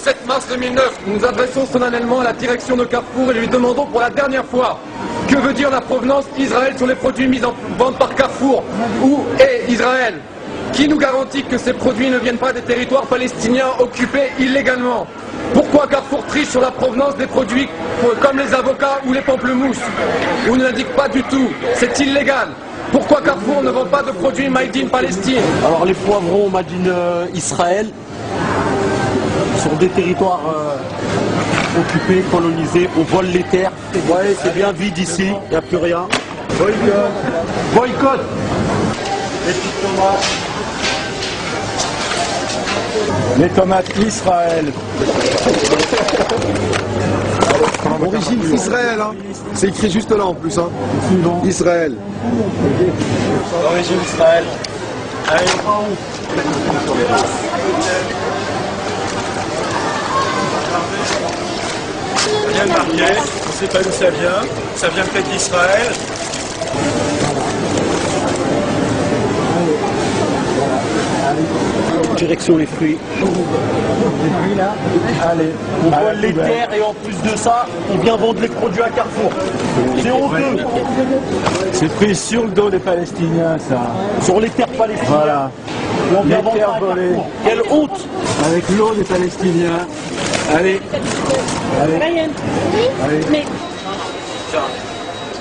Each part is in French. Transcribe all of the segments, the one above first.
7 mars 2009, nous nous adressons solennellement à la direction de Carrefour et lui demandons pour la dernière fois que veut dire la provenance Israël sur les produits mis en vente par Carrefour. Où est Israël? Qui nous garantit que ces produits ne viennent pas des territoires palestiniens occupés illégalement? Pourquoi Carrefour triche sur la provenance des produits comme les avocats ou les pamplemousses? On ne l'indique pas du tout, c'est illégal. Pourquoi Carrefour ne vend pas de produits made in Palestine? Alors les poivrons made in Israël, sur des territoires occupés, colonisés, on vole les terres. Ouais, c'est bien vide ici, il n'y a plus rien. Boycott. Boycott. Les petites tomates. Les tomates Israël. Origine Israël, hein. C'est écrit juste là en plus, hein. Israël. Origine Israël. Allez. Bien marqué, on ne sait pas d'où ça vient peut-être d'Israël. Direction les fruits. Allez, On vole les terres et en plus de ça, on vient vendre les produits à Carrefour. C'est honteux. c'est pris sur le dos des Palestiniens, ça. Sur les terres palestiniennes. Voilà. Et on vient Les vendre terres à Carrefour. volées. Quelle honte. Avec l'eau des Palestiniens. Allez. Allez. Ryan. Allez. Mais Tiens,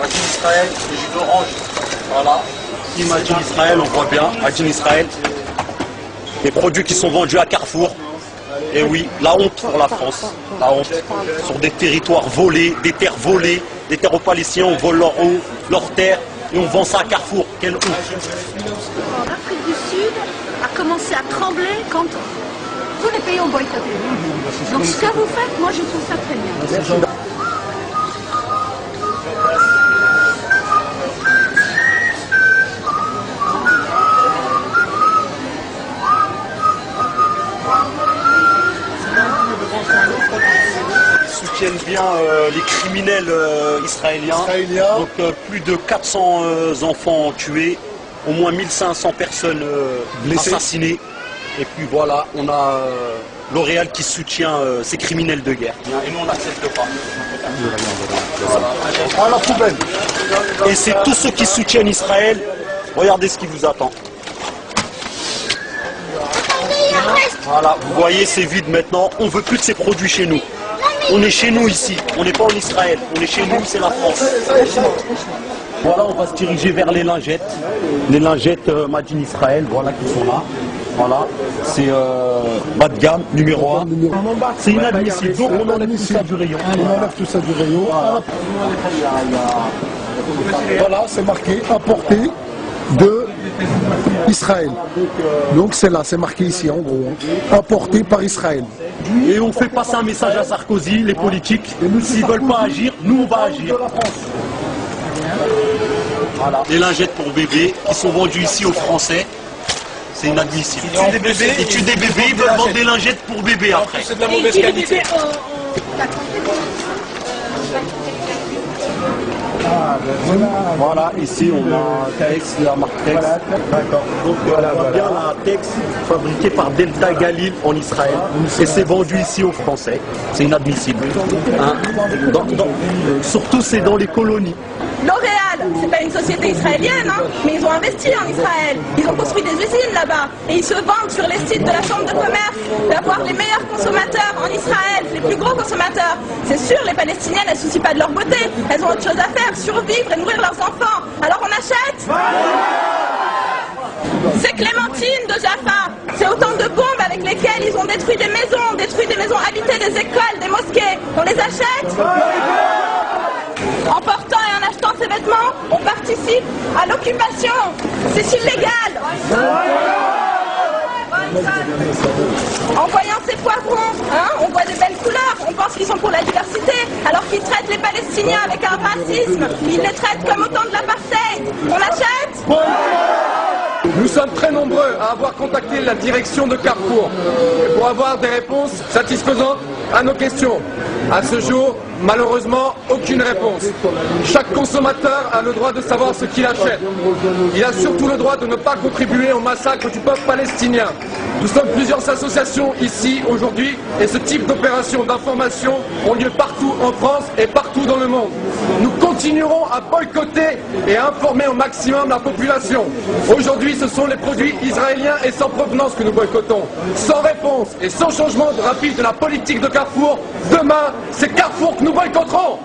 Made in Israël, le jus d'orange. Voilà. Imagine Israël, on voit bien. Imagine Israël. Les produits qui sont vendus à Carrefour. Et oui, la honte pour la France. La honte. Sur des territoires volés, des terres volées, des terres aux Palestiniens, on vole leur eau, leurs terres, et on vend ça à Carrefour. Quelle honte. l'Afrique du Sud a commencé à trembler quand tous les pays ont boycotté. Donc ce que vous faites, moi je trouve ça très bien. Ils soutiennent bien les criminels israéliens. Donc plus de 400 enfants tués, au moins 1500 personnes assassinées. Et puis voilà, on a L'Oréal qui soutient ces criminels de guerre. Et nous on n'accepte pas. À la poubelle. Et c'est tous ceux qui soutiennent Israël. Regardez ce qui vous attend. Voilà, vous voyez, c'est vide maintenant. On veut plus de ces produits chez nous. On est chez nous ici. On n'est pas en Israël. On est chez nous, c'est la France. Voilà, on va se diriger vers les lingettes. Les lingettes Made in Israël, voilà, qui sont là. Voilà, c'est bas de gamme, numéro 1. C'est inadmissible. Donc on enlève tout ça du rayon. On enlève tout ça du rayon. Voilà, c'est marqué importé de Israël. Donc c'est là, c'est marqué ici en gros. Importé par Israël. Et on fait passer un message à Sarkozy, les politiques. S'ils ne veulent pas agir, nous on va agir. Voilà. Les lingettes pour bébés qui sont vendues ici aux Français. C'est inadmissible. Ils tuent des bébés, ils veulent vendre des lingettes pour bébés après. C'est de la mauvaise qualité. Voilà, ici on a Tex, la marque Tex. D'accord. Donc on voit bien la Tex fabriquée par Delta Galil en Israël. Et c'est vendu ici aux Français. C'est inadmissible. Hein. Surtout c'est dans les colonies. L'Oréal, c'est pas une société israélienne, hein, mais ils ont investi en Israël. Ils ont construit des usines là-bas. Et ils se vantent sur les sites de la Chambre de commerce d'avoir les meilleurs consommateurs en Israël, les plus gros consommateurs. C'est sûr, les Palestiniennes, elles ne se soucient pas de leur beauté. Elles ont autre chose à faire, survivre et nourrir leurs enfants. Alors on achète. C'est Clémentine de Jaffa. C'est autant de bombes avec lesquelles ils ont détruit des maisons habitées, des écoles, des mosquées. On les achète. En portant et en achetant ces vêtements, on participe à l'occupation. C'est illégal. En voyant ces poivrons, hein, on voit des belles couleurs, on pense qu'ils sont pour la diversité, alors qu'ils traitent les Palestiniens avec un racisme. Ils les traitent comme autant de l'apartheid. On achète ? Nous sommes très nombreux à avoir contacté la direction de Carrefour pour avoir des réponses satisfaisantes à nos questions. À ce jour, malheureusement, aucune réponse. Chaque consommateur a le droit de savoir ce qu'il achète. Il a surtout le droit de ne pas contribuer au massacre du peuple palestinien. Nous sommes plusieurs associations ici aujourd'hui et ce type d'opérations d'information ont lieu partout en France et partout dans le monde. Nous continuerons à boycotter et à informer au maximum la population. Aujourd'hui, ce sont les produits israéliens et sans provenance que nous boycottons. Sans réponse et sans changement rapide de la politique de Carrefour, demain, c'est Carrefour que nous boycotterons.